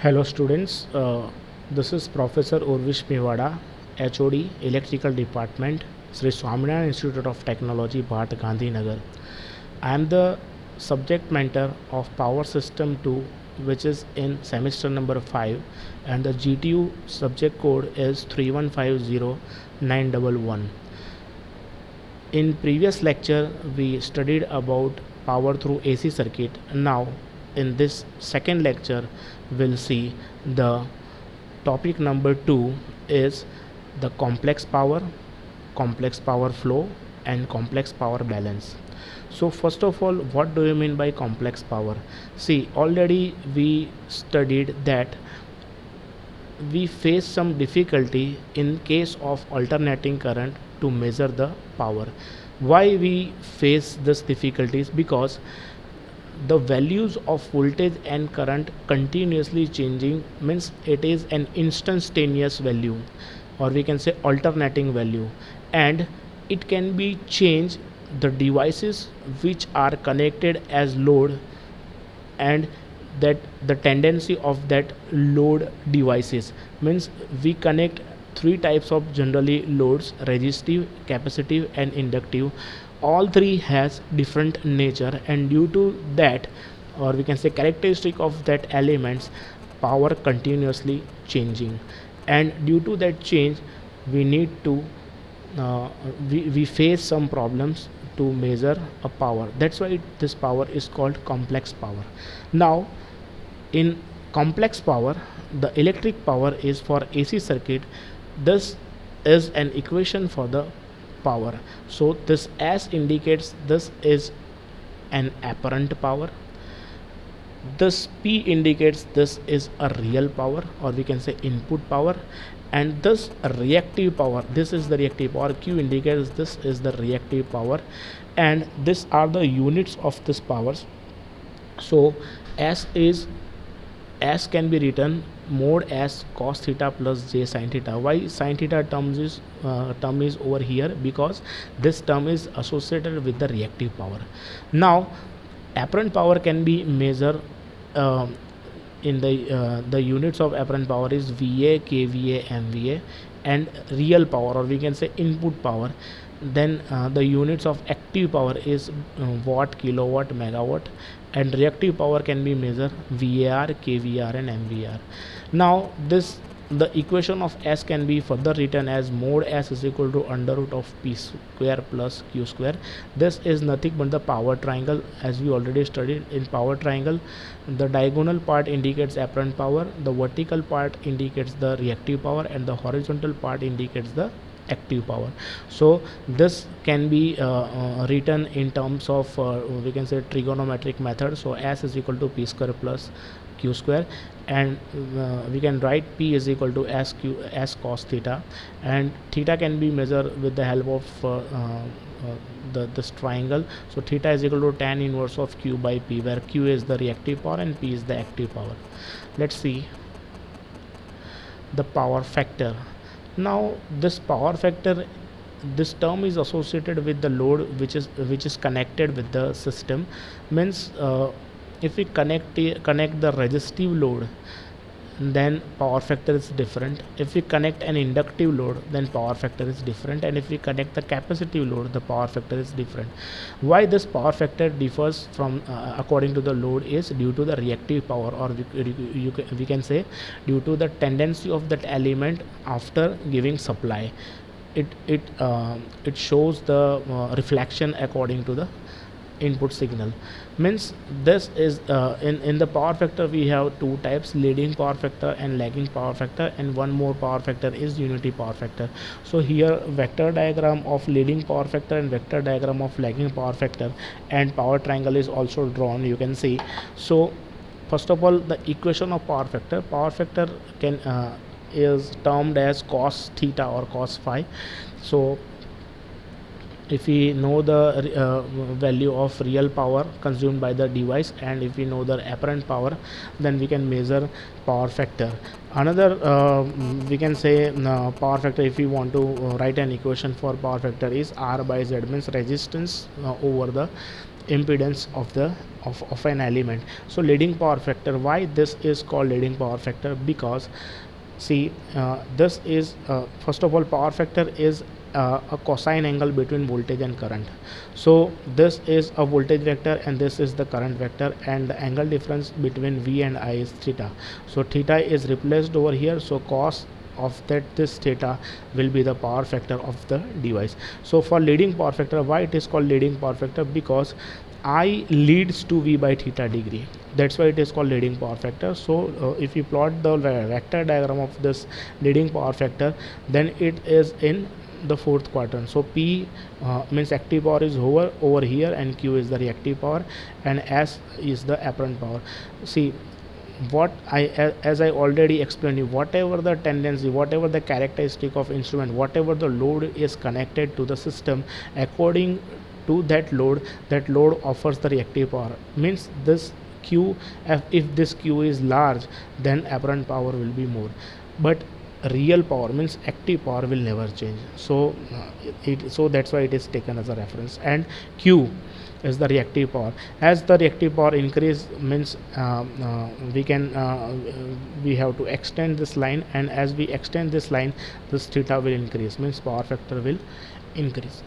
Hello students, this is Professor Urvish Mewada, HOD, Electrical Department, Sri Swaminarayan Institute of Technology, Bhat Gandhinagar. I am the subject matter of Power System 2, which is in semester number 5, and the GTU subject code is 3150911. In previous lecture, we studied about power through AC circuit. Now, in this second lecture, we'll see the topic number 2 is the complex power flow, and complex power balance. So first of all, what do you mean by complex power? See, already we studied that we face some difficulty in case of alternating current to measure the power. Why we face this difficulties? Because the values of voltage and current continuously changing, means it is an instantaneous value, or we can say alternating value, and it can be changed the devices which are connected as load, and that the tendency of that load devices, means we connect three types of generally loads: resistive, capacitive and inductive. All three has different nature, and due to that, or we can say characteristic of that elements, power continuously changing, and due to that change we need to we face some problems to measure a power. That's why this power is called complex power. Now, in complex power, the electric power is for AC circuit. This is an equation for the power. So this S indicates this is an apparent power. This P indicates this is a real power, or we can say input power, and this reactive power, this is the reactive power. Q indicates this is the reactive power, and these are the units of this powers. So S can be written mod as cos theta plus j sin theta. Why sin theta term is over here? Because this term is associated with the reactive power. Now, apparent power can be measured in the units of apparent power is VA, kVA, MVA, and real power, or we can say input power. Then the units of active power is watt, kilowatt, megawatt, and reactive power can be measured VAR, kVAR and MVAR. Now the equation of S can be further written as mod S is equal to under root of P square plus Q square. This is nothing but the power triangle. As we already studied in power triangle, the diagonal part indicates apparent power, the vertical part indicates the reactive power, and the horizontal part indicates the active power. So this can be written in terms of we can say trigonometric method. So S is equal to P square plus Q square, and we can write P is equal to S cos theta, and theta can be measured with the help of this triangle. So theta is equal to tan inverse of Q by P, where Q is the reactive power and P is the active power. Let's see the power factor. Now this power factor, this term is associated with the load which is connected with the system. Means if we connect the resistive load, then power factor is different. If we connect an inductive load, then power factor is different, and if we connect the capacitive load, the power factor is different. Why this power factor differs from according to the load is due to the reactive power, or we can say due to the tendency of that element after giving supply. It shows the reflection according to the input signal. Means this is in the power factor we have two types: leading power factor and lagging power factor, and one more power factor is unity power factor. So here vector diagram of leading power factor and vector diagram of lagging power factor, and power triangle is also drawn, you can see. So first of all, the equation of power factor can is termed as cos theta or cos phi. So if we know the value of real power consumed by the device, and if we know the apparent power, then we can measure power factor. Another we can say power factor, if we want to write an equation for power factor, is R by Z, means resistance over the impedance of the of an element. So leading power factor, why this is called leading power factor? Because see, this is first of all, power factor is a cosine angle between voltage and current. So this is a voltage vector and this is the current vector, and the angle difference between V and I is theta. So theta is replaced over here, so cos of that this theta will be the power factor of the device. So for leading power factor, why it is called leading power factor? Because I leads to V by theta degree, that's why it is called leading power factor. So if you plot the vector diagram of this leading power factor, then it is in the fourth quadrant. So P means active power is over here, and Q is the reactive power, and S is the apparent power. See, what as I already explained you, whatever the tendency, whatever the characteristic of instrument, whatever the load is connected to the system, according to that load offers the reactive power. Means this Q, if this Q is large, then apparent power will be more, but real power means active power will never change. So so that's why it is taken as a reference. And Q is the reactive power. As the reactive power increase, means we have to extend this line, and as we extend this line, this theta will increase, means power factor will increase.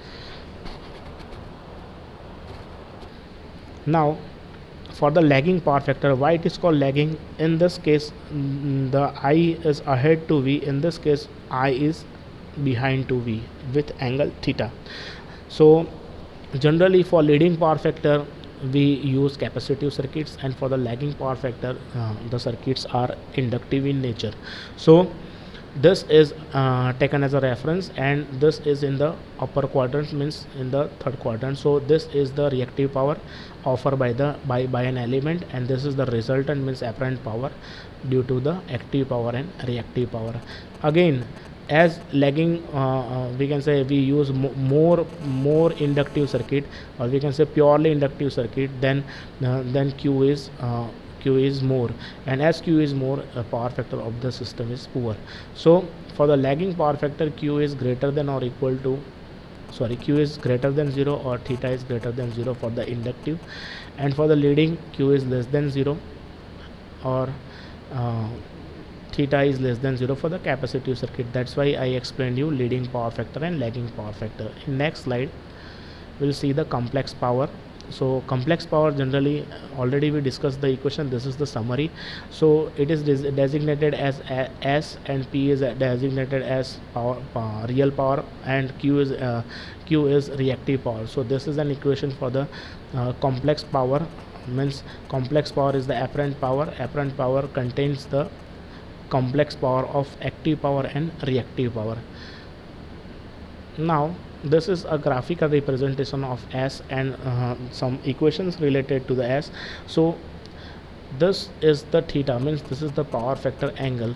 Now for the lagging power factor, why it is called lagging? In this case, the I is ahead to V. In this case, I is behind to V with angle theta. So generally for leading power factor we use capacitive circuits, and for the lagging power factor the circuits are inductive in nature. So this is taken as a reference, and this is in the upper quadrant, means in the third quadrant. So this is the reactive power offered by the by an element, and this is the resultant, means apparent power due to the active power and reactive power. Again, as lagging, we can say we use more inductive circuit, or we can say purely inductive circuit, then Q is more, and as Q is more, power factor of the system is poor. So for the lagging power factor, Q is greater than or equal to, Q is greater than 0, or theta is greater than 0 for the inductive, and for the leading, Q is less than 0, or theta is less than 0 for the capacitive circuit. That's why I explained you leading power factor and lagging power factor. In next slide we'll see the complex power. So complex power, generally already we discussed the equation. This is the summary. So it is designated as S, and P is designated as real power, and Q is reactive power. So this is an equation for the complex power. Means complex power is the apparent power. Apparent power contains the complex power of active power and reactive power. Now this is a graphical representation of S and some equations related to the S. So this is the theta, means this is the power factor angle.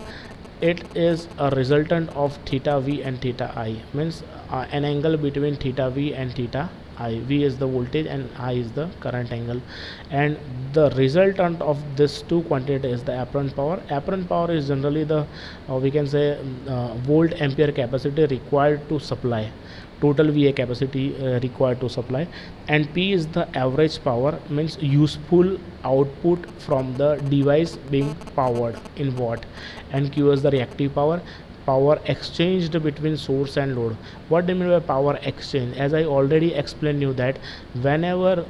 It is a resultant of theta V and theta I, means an angle between theta V and theta I. V is the voltage and I is the current angle, and the resultant of this two quantity is the apparent power. Apparent power is generally the we can say volt ampere capacity required to supply, total VA capacity required to supply, and P is the average power, means useful output from the device being powered in watt, and Q is the reactive power, power exchanged between source and load. What do you mean by power exchange? As I already explained you that whenever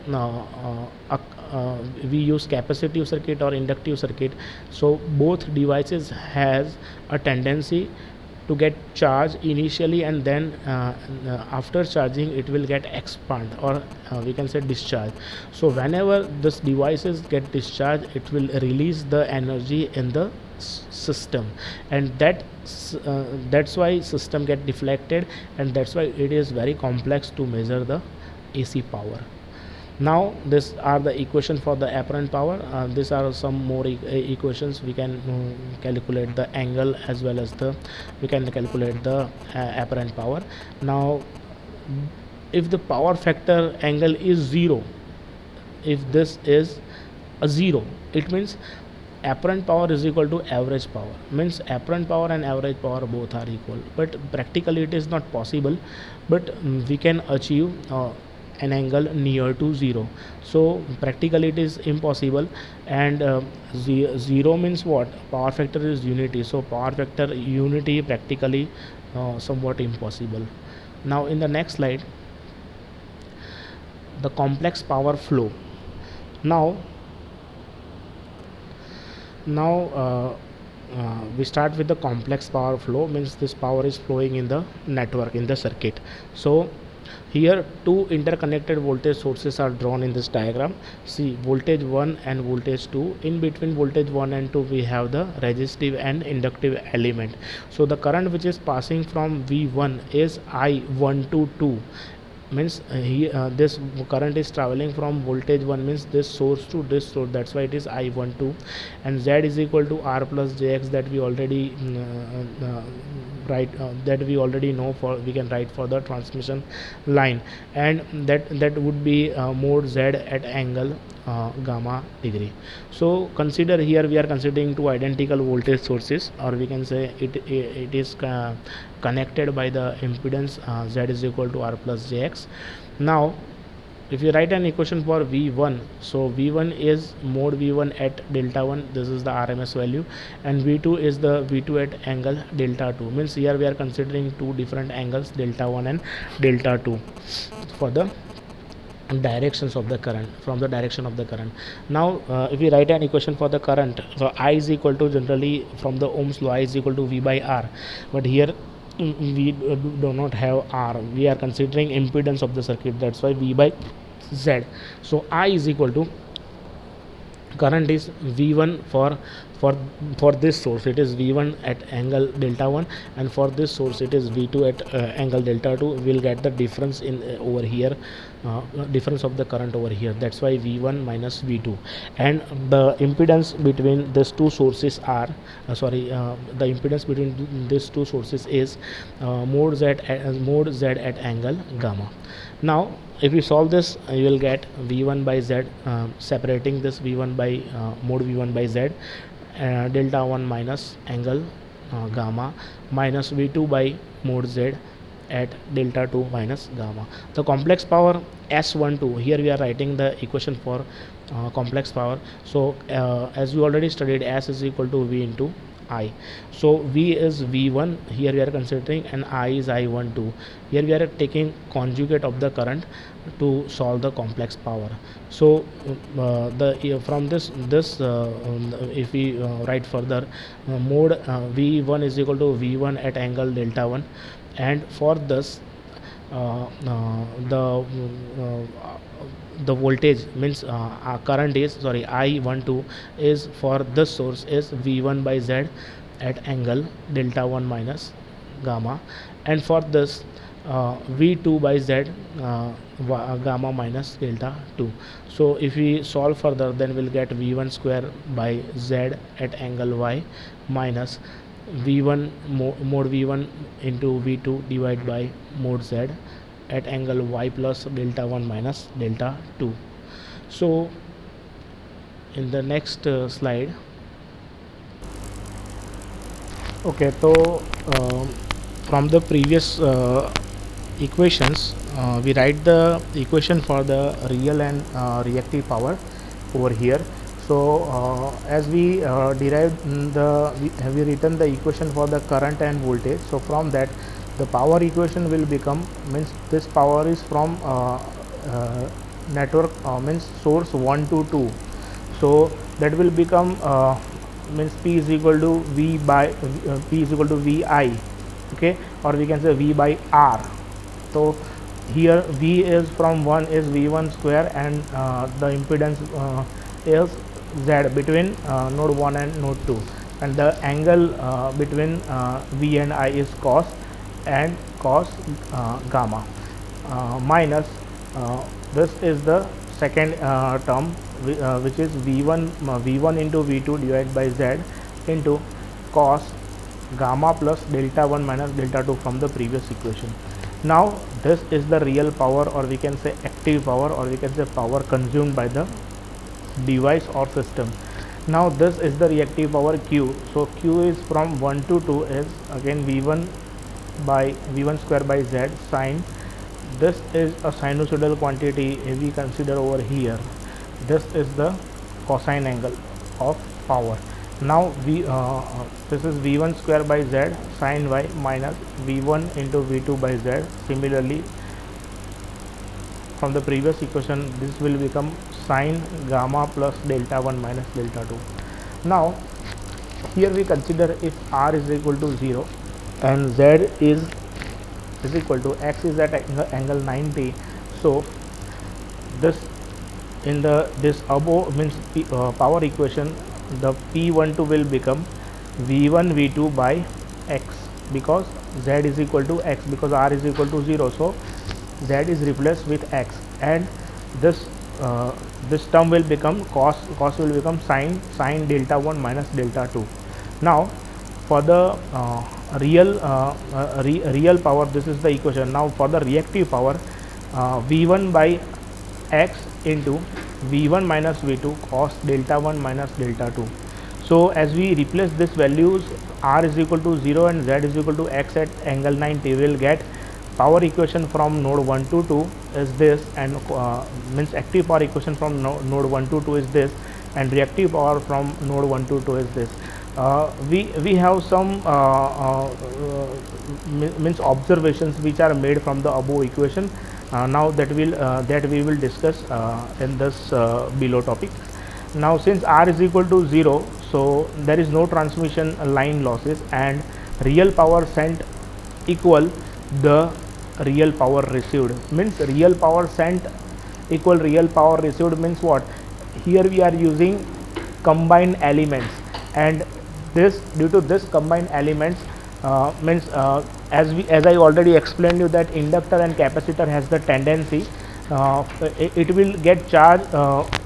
we use capacitive circuit or inductive circuit, so both devices has a tendency to get charged initially, and then after charging it will get expand, or we can say discharge. So whenever this devices get discharged, it will release the energy in the system, and that's why system get deflected, and that's why it is very complex to measure the AC power. Now these are the equation for the apparent power. These are some more equations. We can calculate the angle as well as we can calculate the apparent power. Now if the power factor angle is 0, if this is a 0, it means apparent power is equal to average power, means apparent power and average power both are equal, but practically it is not possible, but we can achieve an angle near to 0. So practically it is impossible, and 0 means what? Power factor is unity, so power factor unity practically somewhat impossible. Now in the next slide, the complex power flow. Now we start with the complex power flow, means this power is flowing in the network, in the circuit. So here two interconnected voltage sources are drawn in this diagram. See, voltage 1 and voltage 2. In between voltage 1 and 2 we have the resistive and inductive element. So the current which is passing from V1 is I1 to 2, means this current is traveling from voltage 1, means this source to this source, that's why it is I12, and Z is equal to R plus Jx, that we already write, that we already know, for we can write for the transmission line, and that would be mode Z at angle gamma degree. So consider here we are considering two identical voltage sources, or we can say it is connected by the impedance Z is equal to R plus Jx. Now if you write an equation for V1, so V1 is mode V1 at delta 1, this is the RMS value, and V2 is the V2 at angle delta 2, means here we are considering two different angles, delta 1 and delta 2, for the directions of the current, from the direction of the current. Now if we write an equation for the current, so I is equal to, generally from the Ohm's law, I is equal to V by R, but here we do not have R, we are considering impedance of the circuit, that's why V by Z. So I is equal to, current is V1 for this source, it is V1 at angle delta 1, and for this source it is V2 at angle delta 2. We'll get the difference in over here, difference of the current over here, that's why V1 minus V2, and the impedance between these two sources are the impedance between these two sources is mode Z at angle gamma. Now if you solve this, you will get V1 by Z, separating this V1 by mode V1 by Z, delta 1 minus angle gamma, minus V2 by mode Z at delta 2 minus gamma. The complex power S12, here we are writing the equation for complex power. So as we already studied, S is equal to V into I. So V is V1, here we are considering, and I is I12. Here we are taking conjugate of the current to solve the complex power. So from this if we write further, mode V1 is equal to V1 at angle delta 1, and for this the voltage, means current is, I12 is for this source is V1 by Z at angle delta 1 minus gamma, and for this V2 by Z gamma minus delta 2. So if we solve further, then we'll get V1 square by Z at angle Y minus V1 mode V1 into V2 divided by mode Z at angle Y plus delta 1 minus delta 2. So in the next slide, okay, so from the previous equations, we write the equation for the real and reactive power over here. So as we derived we written the equation for the current and voltage. So from that, the power equation will become, means this power is from network, means source 1 to 2. So that will become means P is equal to V by P is equal to VI, okay, or we can say V by R. So here V is from 1 is V1 square, and the impedance is Z between node 1 and node 2, and the angle between V and I is cos gamma, minus this is the second term which is V1 into V2 divided by Z into cos gamma plus delta 1 minus delta 2 from the previous equation. Now this is the real power, or we can say active power, or we can say power consumed by the device or system. Now this is the reactive power Q. So Q is from 1 to 2 is again V1 square by Z sine this is a sinusoidal quantity. If we consider over here, this is the cosine angle of power. Now this is v1 square by z sin y minus v1 into v2 by z. Similarly, from the previous equation, this will become sin gamma plus delta 1 minus delta 2. Now here we consider if r is equal to 0 and z is equal to x is at angle 90. So this in the this above means power equation, the P12 will become V1 V2 by x, because z is equal to x, because r is equal to 0. So z is replaced with x, and this this term will become cos will become sin delta 1 minus delta 2. Now for the real power, this is the equation. Now for the reactive power, V1 by x into V1 minus V2 cos delta 1 minus delta 2. So as we replace this values, r is equal to 0 and z is equal to x at angle 90, we will get power equation from node 1 to 2 is this, and means active power equation from node 1 to 2 is this, and reactive power from node 1 to 2 is this. We have some means observations which are made from the above equation. Now that we will discuss in this below topic. Now since r is equal to 0, so there is no transmission line losses, and real power sent equal the real power received. Means real power sent equal real power received means what? Here we are using combined elements, and this due to this combined elements means as I already explained you that inductor and capacitor has the tendency it will get charged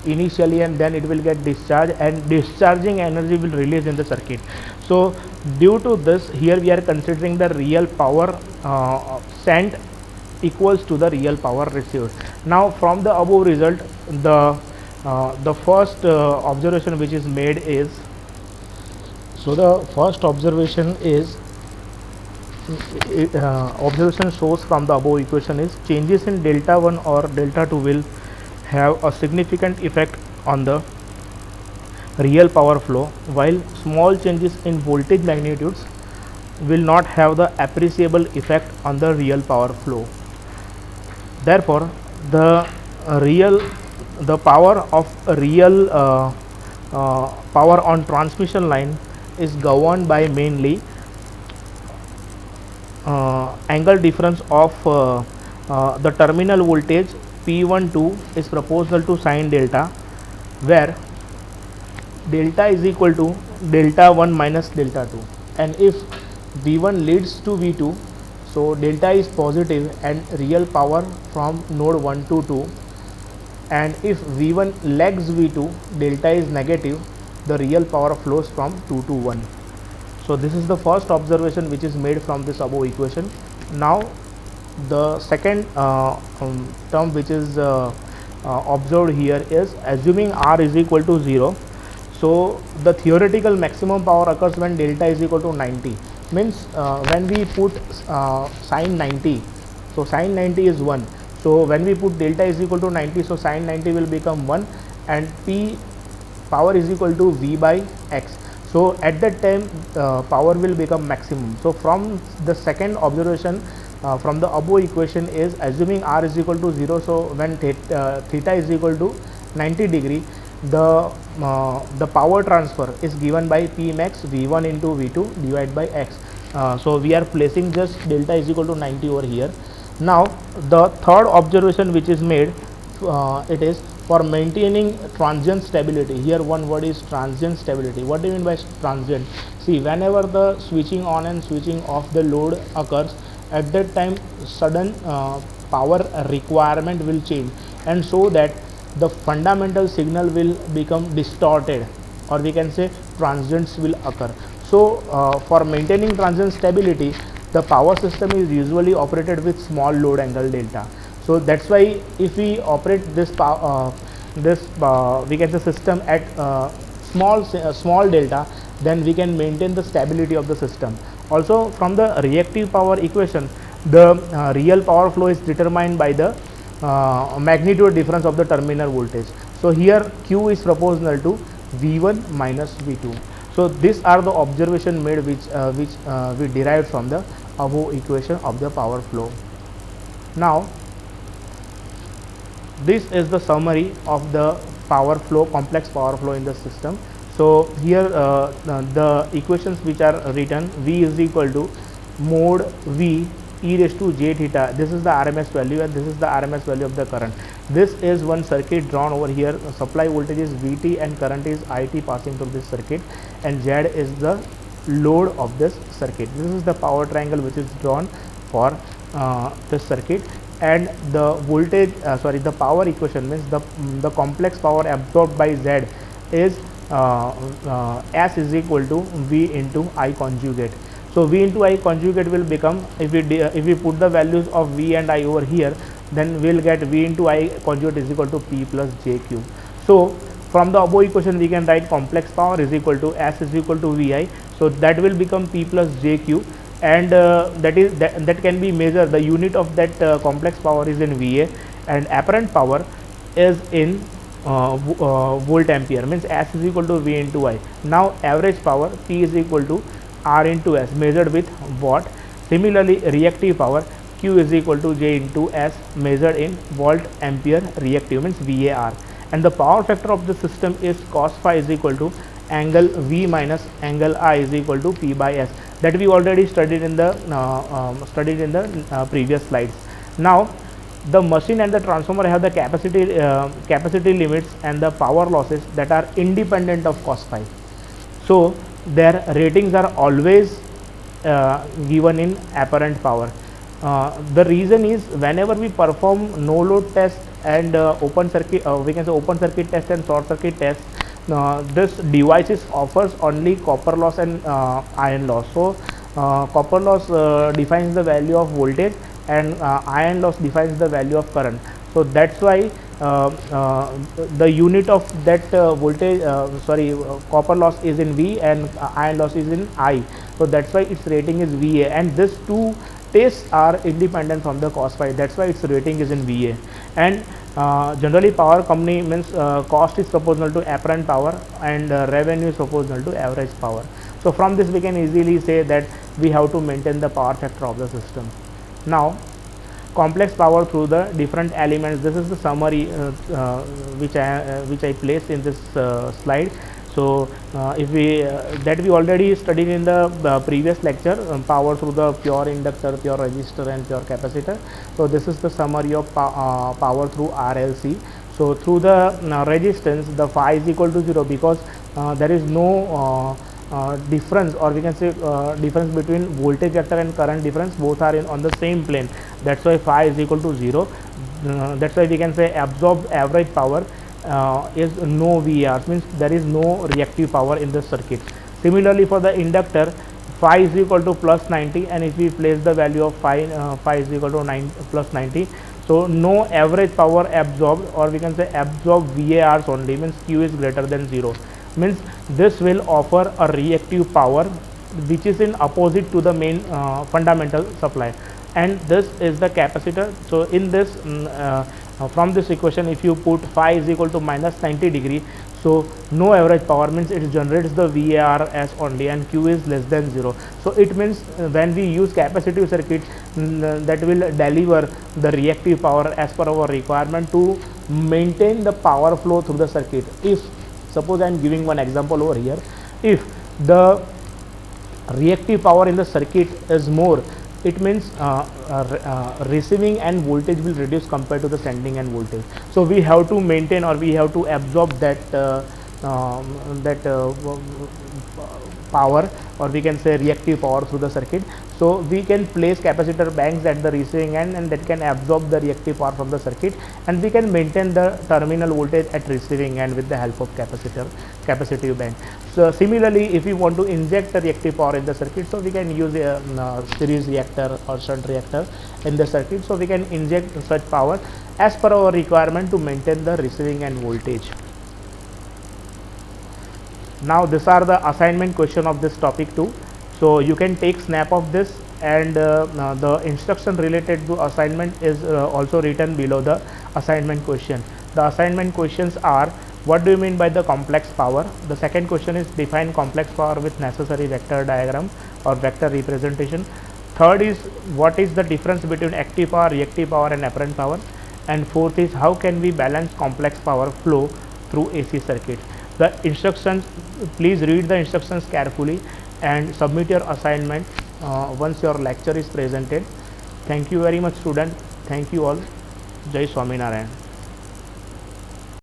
initially, and then it will get discharged, and discharging energy will release in the circuit. So due to this, here we are considering the real power sent equals to the real power received. Now from the above result, the first observation which is made is, so the first observation is observation shows from the above equation is changes in delta 1 or delta 2 will have a significant effect on the real power flow, while small changes in voltage magnitudes will not have the appreciable effect on the real power flow. Therefore the power of real power on transmission line is governed by mainly angle difference of the terminal voltage P12 is proportional to sin delta, where delta is equal to delta 1 minus delta 2, and if V1 leads to V2, so delta is positive and real power from node 1 to 2, and if V1 lags V2, delta is negative, the real power flows from 2 to 1. So this is the first observation which is made from this above equation. Now the second term which is observed here is assuming r is equal to 0. So the theoretical maximum power occurs when delta is equal to 90. Means when we put sin 90, so sin 90 is 1. So when we put delta is equal to 90, so sin 90 will become 1, and P power is equal to V by X. So at that time power will become maximum. So from the second observation from the above equation is assuming r is equal to 0, so when theta is equal to 90 degree, the power transfer is given by P max V1 into V2 divided by X. So we are placing just delta is equal to 90 over here. Now the third observation which is made, it is for maintaining transient stability. Here one word is transient stability. What do you mean by transient? See, whenever the switching on and switching off the load occurs, at that time sudden power requirement will change, and so that the fundamental signal will become distorted, or we can say transients will occur. So for maintaining transient stability, the power system is usually operated with small load angle delta. So that's why if we operate this we can say system at small delta, then we can maintain the stability of the system. Also from the reactive power equation, The real power flow is determined by the magnitude difference of the terminal voltage. So here Q is proportional to V1 minus V2. So these are the observation made which we derived from the above equation of the power flow. Now this is the summary of the power flow, complex power flow in the system. So here the equations which are written, V is equal to mod V e raised to j theta. This is the RMS value and this is the RMS value of the current. This is one circuit drawn over here. Supply voltage is Vt and current is It passing through this circuit, and Z is the load of this circuit. This is the power triangle which is drawn for this circuit, and the voltage the power equation means the complex power absorbed by Z is S is equal to V into I conjugate. So V into I conjugate will become, if we put the values of V and I over here, then we'll get V into I conjugate is equal to P plus JQ. So from the above equation we can write complex power is equal to S is equal to VI. So that will become P plus JQ, and that can be measured. The unit of that complex power is in VA, and apparent power is in volt ampere, means S is equal to V into I. Now average power P is equal to R into S measured with watt. Similarly reactive power Q is equal to J into S measured in volt ampere reactive, means VAR. And the power factor of the system is cos phi is equal to angle V minus angle I is equal to P by S, that we already studied in the previous slides. Now the machine and the transformer have the capacity limits and the power losses that are independent of cos phi. So their ratings are always given in apparent power. The reason is, whenever we perform no load test and open circuit, we can say open circuit test and short circuit test, this devices offers only copper loss and iron loss. So copper loss defines the value of voltage, and iron loss defines the value of current. So that's why the unit of that voltage copper loss is in V and iron loss is in I. So that's why its rating is VA, and these two tests are independent from the cos phi. That's why its rating is in VA. And generally power company means cost is proportional to apparent power and revenue is proportional to average power. So from this we can easily say that we have to maintain the power factor of the system. Now complex power through the different elements. This is the summary which I placed in this slide. So if we that we already studied in the previous lecture, power through the pure inductor, pure resistor and pure capacitor. So this is the summary of power through RLC. So through the resistance, the phi is equal to 0 because there is no difference, or we can say difference between voltage vector and current difference. Both are on the same plane. That's why phi is equal to 0. That's why we can say absorbed average power is no VAR, means there is no reactive power in the circuit. Similarly for the inductor, phi is equal to plus 90, and if we place the value of phi is equal to plus 90, so no average power absorbed, or we can say absorbed VARs only, means Q is greater than 0, means this will offer a reactive power which is in opposite to the main fundamental supply, and this is the capacitor. So in this from this equation, if you put phi is equal to minus 90 degree, so no average power, means it generates the VAR as only, and Q is less than 0. So it means when we use capacitive circuit, that will deliver the reactive power as per our requirement to maintain the power flow through the circuit. If suppose I am giving one example over here, if the reactive power in the circuit is more, it means receiving end voltage will reduce compared to the sending end voltage. So we have to maintain, or we have to absorb that power, or we can say reactive power through the circuit. So we can place capacitor banks at the receiving end, and that can absorb the reactive power from the circuit, and we can maintain the terminal voltage at receiving end with the help of capacitive bank. So similarly, if we want to inject the reactive power in the circuit, so we can use a series reactor or shunt reactor in the circuit. So we can inject such power as per our requirement to maintain the receiving end voltage. Now these are the assignment question of this topic too. So you can take snap of this and the instruction related to assignment is also written below the assignment question. The assignment questions are: what do you mean by the complex power? The second question is: define complex power with necessary vector diagram or vector representation. Third is: what is the difference between active power, reactive power and apparent power? And fourth is: how can we balance complex power flow through AC circuit? The instructions, please read the instructions carefully and submit your assignment once your lecture is presented. Thank you very much student. Thank you all. Jai Swaminarayan.